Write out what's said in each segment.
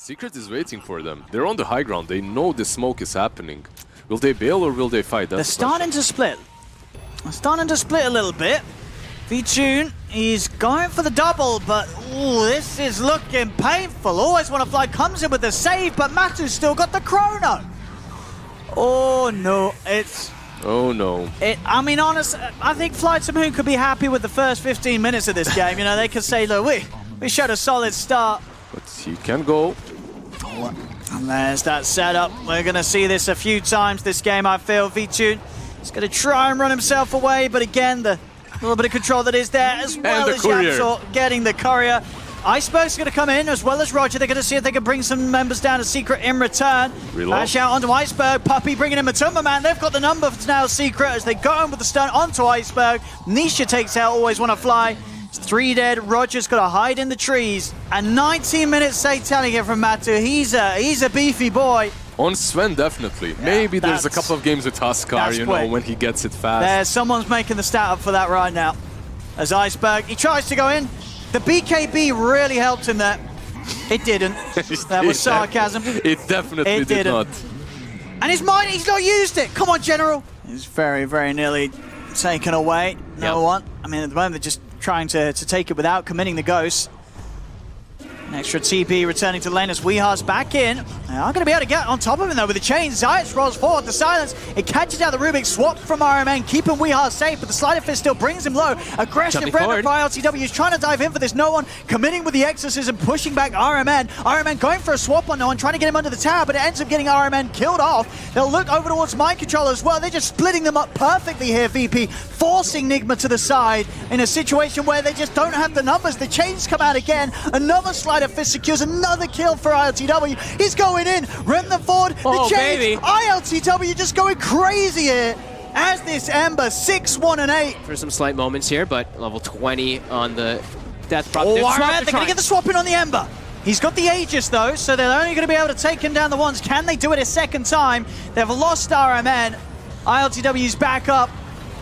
Secret is waiting for them. They're on the high ground. They know the smoke is happening. Will they bail or will they fight? They're starting to split. They're starting to split a little bit. V-Tune is going for the double, but ooh, this is looking painful. Always Want to Fly comes in with the save, but Matu's still got the chrono. Oh no, it's... Oh no. I mean, honestly, I think Flight to Moon could be happy with the first 15 minutes of this game. You know, they could say, look, we showed a solid start. But he can go. And there's that setup. We're going to see this a few times this game, I feel. V-Tune is going to try and run himself away, but again, the little bit of control that is there, as well as Yamsor getting the courier. Iceberg's going to come in, as well as Roger. They're going to see if they can bring some members down to Secret in return. Lash out onto Iceberg. Puppey bringing in Matumba Man. They've got the number for now, Secret, as they go in with the stun onto Iceberg. Nisha takes out Always Want to Fly. It's 3 dead. Roger's got to hide in the trees. And 19 minutes save telling it from Matu. He's a beefy boy. On Sven, definitely. Yeah, maybe there's a couple of games with Huskar, you know, when he gets it fast. Someone's making the stat up for that right now. As Iceberg, he tries to go in. The BKB really helped him there. It didn't. That was sarcasm. It definitely did not. And his mind, he's not used it. Come on, General. He's very, very nearly taken away. No one. I mean, at the moment, they're just trying to take it without committing the ghost. An extra TP returning to lane as Weehar's back in. They are going to be able to get on top of him though with the chain. Zayas rolls forward, the silence. It catches out the Rubik, swap from RMN, keeping Weehar safe, but the Sleight of Fist still brings him low. Aggressive Brenda by LTW is trying to dive in for this. No one committing with the exorcism, pushing back RMN. RMN going for a swap on no one, trying to get him under the tower, but it ends up getting RMN killed off. They'll look over towards Mind Control as well. They're just splitting them up perfectly here, VP, forcing Nigma to the side in a situation where they just don't have the numbers. The chains come out again. Another Sleight of Fist secures another kill for ILTW. He's going in. Rem them forward. The chains. ILTW just going crazy here as this Ember 6, 1, and 8. For some slight moments here, but level 20 on the death prop. They're going to get the swap in on the Ember. He's got the Aegis though, so they're only going to be able to take him down the ones. Can they do it a second time? They've lost RMN. ILTW's back up.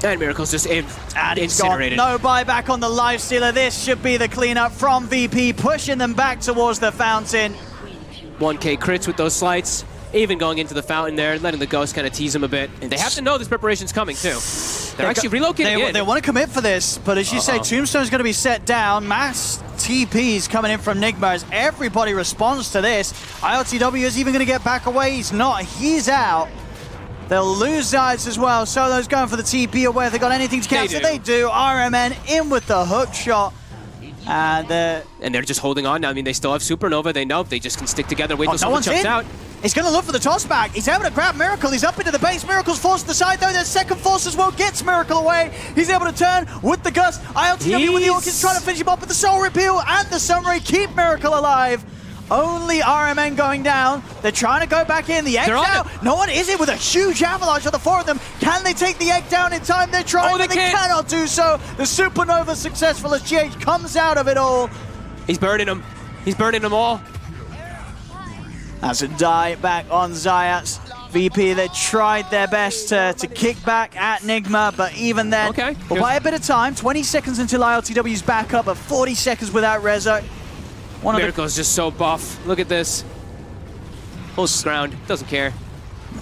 And Miracle's just incinerated. No buyback on the Lifestealer. This should be the cleanup from VP, pushing them back towards the fountain. 1k crits with those slights. Even going into the fountain there, letting the ghost kind of tease him a bit. And they have to know this preparation's coming too. They're actually relocating in. They want to commit for this, but as you say, Tombstone's going to be set down. Mass TP's coming in from Nigma as everybody responds to this. ILTW is even going to get back away. He's not. He's out. They'll lose Zayas as well. Solo's going for the TP away. If they got anything to cancel, they do. RMN in with the hook shot. And they're just holding on now. I mean, they still have Supernova. They know they just can stick together, wait till someone jumps out. He's going to look for the toss back. He's able to grab Miracle. He's up into the base. Miracle's forced to the side, though. There's second force as well. Gets Miracle away. He's able to turn with the gust. ILTW with the Orchids trying to finish him up with the Soul Repeal and the Sunray. Keep Miracle alive. Only RMN going down. They're trying to go back in. The egg down. No one is it with a huge avalanche of the four of them. Can they take the egg down in time? They're trying, but they cannot do so. The Supernova successful as GH comes out of it all. He's burning them. He's burning them all. That's a die back on Zayas. VP, they tried their best to kick back at Nigma, but even then, we'll buy a bit of time. 20 seconds until ILTW's back up, but 40 seconds without Rezo. Miracle's just so buff. Look at this. Holds ground. Doesn't care.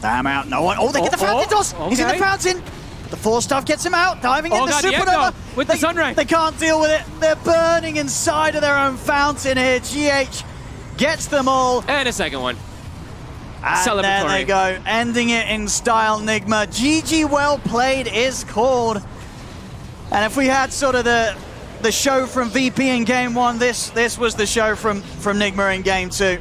Damn out. No one. Oh, they get the fountain toss. He's in the fountain. The force stuff gets him out. Diving in the Supernova. With the Sunray. They can't deal with it. They're burning inside of their own fountain here. GH gets them all. And a second one. And there they go. Ending it in style, Nigma. GG well played is called. And if we had sort of the show from VP in game one, this was the show from Nigma in game two.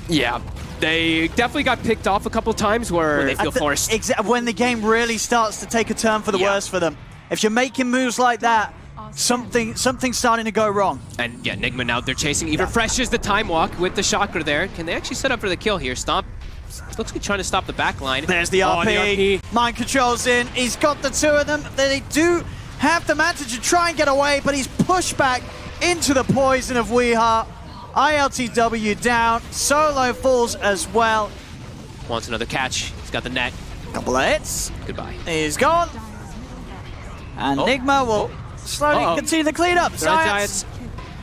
Yeah, they definitely got picked off a couple times where they feel forced. When the game really starts to take a turn for the worse for them. If you're making moves like that, something's starting to go wrong. And yeah, Nigma now they're chasing. Even Fresh is the time walk with the chakra there. Can they actually set up for the kill here? Stomp. Looks like trying to stop the back line. There's the RP. Mind Control's in. He's got the two of them. They do have the mantle to try and get away, but he's pushed back into the poison of Weeha. ILTW down. Solo falls as well. Wants another catch. He's got the net. Couple of hits. Goodbye. He's gone. And Nigma will slowly continue the cleanup. Zayas.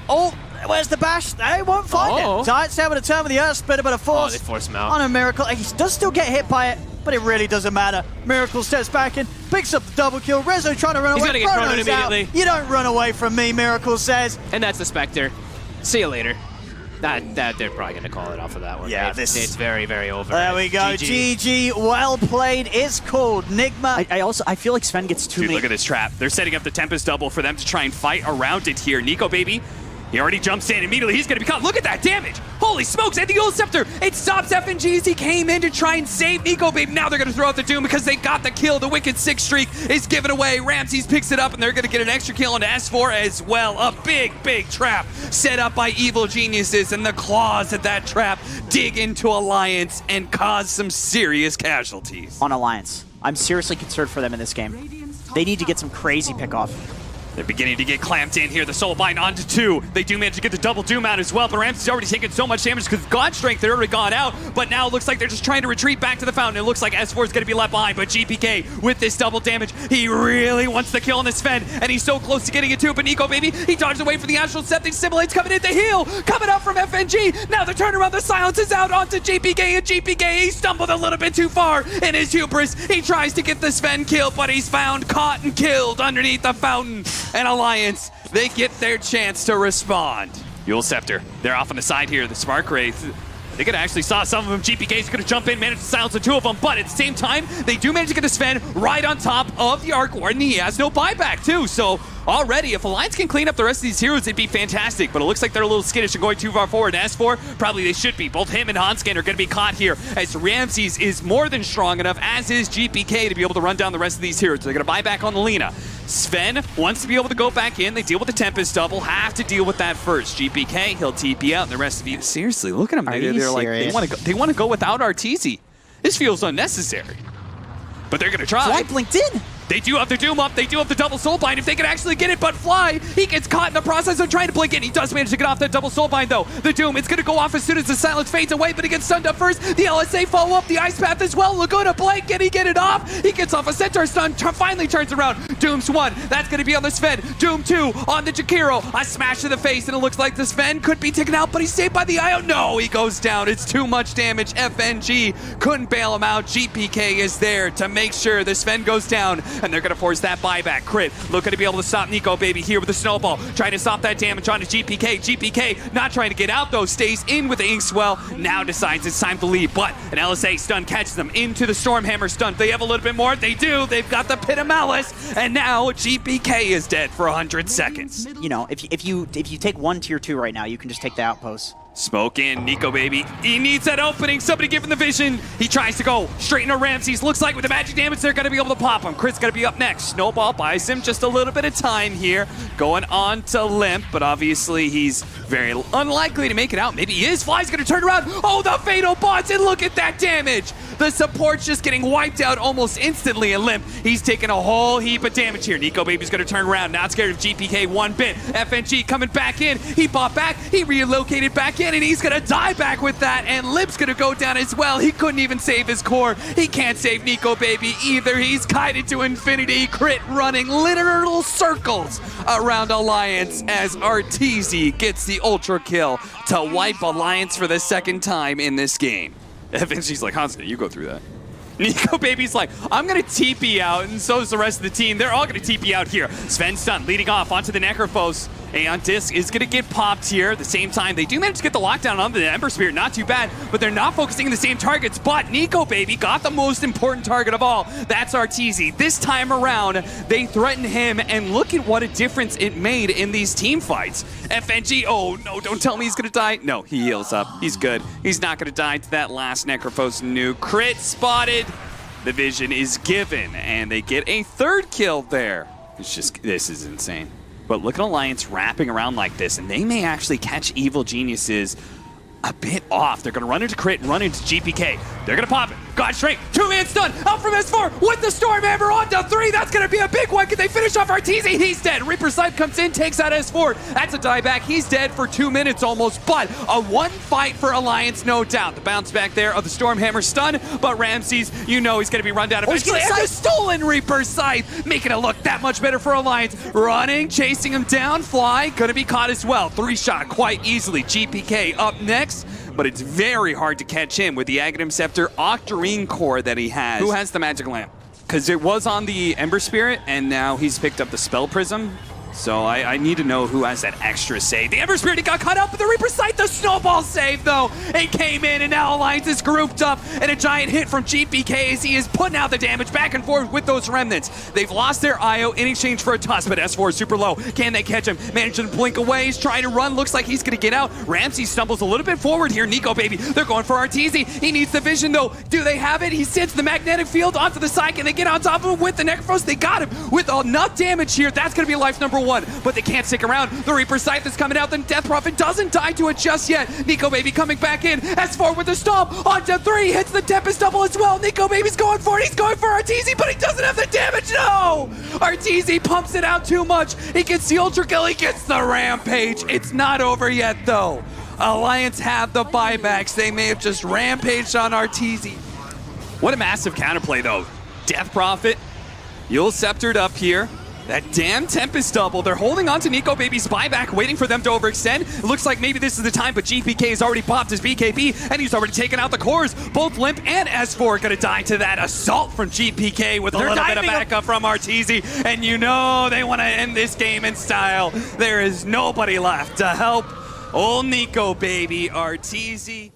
Oh, Where's the bash? They won't find it. Giants able to turn with the Earth Splitter, but a force they force him out. on a Miracle. He does still get hit by it, but it really doesn't matter. Miracle steps back in, picks up the double kill. Rezo trying to run away. He's gonna get thrown in immediately. You don't run away from me, Miracle says. And that's the Spectre. See you later. That they're probably going to call it off of that one. Yeah, it's very, very over. There we go. GG. Well played. It's called Nigma. I feel like Sven gets too Dude, many. look at this trap. They're setting up the Tempest double for them to try and fight around it here. Nico, baby, he already jumps in. Immediately, he's going to be caught. Look at that damage. Holy smokes. And the Ult Scepter, it stops FNG as he came in to try and save Nico, baby. Now they're going to throw out the Doom because they got the kill. The Wicked 6 streak is given away. Ramses picks it up, and they're going to get an extra kill into S4 as well. A big, big trap set up by Evil Geniuses, and the claws of that trap dig into Alliance and cause some serious casualties. On Alliance. I'm seriously concerned for them in this game. They need to get some crazy pickoff. They're beginning to get clamped in here. The Soul Bind onto 2. They do manage to get the double Doom out as well, but Ramsey's already taken so much damage because God Strength had already gone out, but now it looks like they're just trying to retreat back to the fountain. It looks like S4 is going to be left behind, but GPK with this double damage, he really wants the kill on this Sven, and he's so close to getting it too, but Nico, baby, he dodges away from the Astral Septic Simulates coming in the heal, coming up from FNG. Now the turnaround, the silence is out onto GPK, and GPK, he stumbled a little bit too far in his hubris. He tries to get the Sven kill, but he's found, caught, and killed underneath the fountain, and Alliance, they get their chance to respond. Yule Scepter, they're off on the side here. The Spark Wraith, they could actually saw some of them. GPK's gonna jump in, manage to silence the 2 of them, but at the same time, they do manage to get the Sven right on top of the Arc Warden. He has no buyback too, so already, if Alliance can clean up the rest of these heroes, it'd be fantastic, but it looks like they're a little skittish and going too far forward. And S4, probably they should be. Both him and Hanskin are gonna be caught here, as Ramses is more than strong enough, as is GPK, to be able to run down the rest of these heroes. So they're gonna buy back on the Lina. Sven wants to be able to go back in. They deal with the Tempest double, have to deal with that first. GPK, he'll TP out, and the rest of you. Seriously, look at them. They're like, they want to go without Arteezy. This feels unnecessary. But they're gonna try. Fly blinked in. They do have the Doom up, they do have the double Soul Bind if they can actually get it, but Fly, he gets caught in the process of trying to blink in. He does manage to get off that double Soul Bind though. The Doom, it's gonna go off as soon as the silence fades away, but he gets stunned up first. The LSA follow up the Ice Path as well. Laguna blink, can he get it off? He gets off a Centaur stun, finally turns around. Doom's 1, that's gonna be on the Sven. Doom 2 on the Jakiro. A smash to the face, and it looks like the Sven could be taken out, but he's saved by the IO. No, he goes down, it's too much damage. FNG couldn't bail him out. GPK is there to make sure the Sven goes down, and they're gonna force that buyback. Crit looking to be able to stop Nico, baby, here with the snowball, trying to stop that damage onto GPK. GPK not trying to get out though, stays in with the Inkswell, now decides it's time to leave, but an LSA stun catches them into the Stormhammer stun. They have a little bit more, they do, they've got the Pit of Malice, and now GPK is dead for 100 seconds. You know, if you take one tier 2 right now, you can just take the outpost. Smoke in, Nico, baby. He needs that opening. Somebody give him the vision. He tries to go straight into Ramses. Looks like with the magic damage, they're going to be able to pop him. Crit's going to be up next. Snowball buys him just a little bit of time here. Going on to Limp, but obviously he's very unlikely to make it out. Maybe he is. Fly's going to turn around. Oh, the Fatal Bots, and look at that damage. The support's just getting wiped out almost instantly, and Limp, he's taking a whole heap of damage here. Nico, baby's going to turn around. Not scared of GPK one bit. FNG coming back in. He bought back. He relocated back in, and he's gonna die back with that, and Limp's gonna go down as well. He couldn't even save his core. He can't save Nico, baby, either. He's guided to infinity. Crit running literal circles around Alliance as Arteezy gets the ultra kill to wipe Alliance for the second time in this game. FNG's like, Hanska, you go through that. Nico, baby's like, I'm gonna TP out, and so is the rest of the team. They're all gonna TP out here. Sven stun, leading off onto the Necrophos. Aeon Disc is gonna get popped here. At the same time, they do manage to get the lockdown on the Ember Spirit, not too bad, but they're not focusing on the same targets. But Nico, baby, got the most important target of all. That's Arteezy. This time around, they threaten him, and look at what a difference it made in these team fights. FNG, oh no, don't tell me he's gonna die. No, he heals up. He's good. He's not gonna die to that last Necrophos nuke. Crit spotted. The vision is given, and they get a third kill there. It's just, this is insane. But look at Alliance wrapping around like this, and they may actually catch Evil Geniuses a bit off. They're going to run into Crit and run into GPK. They're going to pop it. got strength. 2-man stun out from S4 with the Stormhammer onto 3. That's going to be a big one. Can they finish off Arteezy? He's dead. Reaper's Scythe comes in, takes out S4. That's a dieback. He's dead for 2 minutes almost, but a one fight for Alliance, no doubt. The bounce back there of the Stormhammer stun, but Ramses, you know he's going to be run down eventually. And the stolen Reaper's Scythe, making it look that much better for Alliance. Running, chasing him down. Fly, going to be caught as well. 3-shot quite easily. GPK up next. But it's very hard to catch him with the Aghanim Scepter Octarine core that he has. Who has the Magic Lamp? Because it was on the Ember Spirit, and now he's picked up the Spell Prism. So I need to know who has that extra save. The Ember Spirit, he got cut out, but the Reaper Sight, the snowball save, though. It came in, and now Alliance is grouped up, and a giant hit from GPK as he is putting out the damage back and forth with those remnants. They've lost their IO in exchange for a toss, but S4 is super low. Can they catch him? Managing to blink away. He's trying to run. Looks like he's going to get out. Ramsey stumbles a little bit forward here. Nico, baby, they're going for Arteezy. He needs the vision, though. Do they have it? He sends the magnetic field onto the side. Can they get on top of him with the Necrophos? They got him with enough damage here. That's going to be life number 1, but they can't stick around. The Reaper Scythe is coming out. The Death Prophet doesn't die to it just yet. Nico Baby coming back in. S4 with the stomp onto 3. Hits the Tempest double as well. Nico Baby's going for it. He's going for Arteezy, but he doesn't have the damage. No! Arteezy pumps it out too much. He gets the Ultra Kill. He gets the Rampage. It's not over yet, though. Alliance have the buybacks. They may have just rampaged on Arteezy. What a massive counterplay, though. Death Prophet, Yule Sceptered up here. That damn Tempest double. They're holding on to Nico Baby's buyback, waiting for them to overextend. It looks like maybe this is the time, but GPK has already popped his BKB, and he's already taken out the cores. Both Limp and S4 are going to die to that assault from GPK with a little bit of backup from Arteezy. And you know they want to end this game in style. There is nobody left to help old Nico Baby. Arteezy.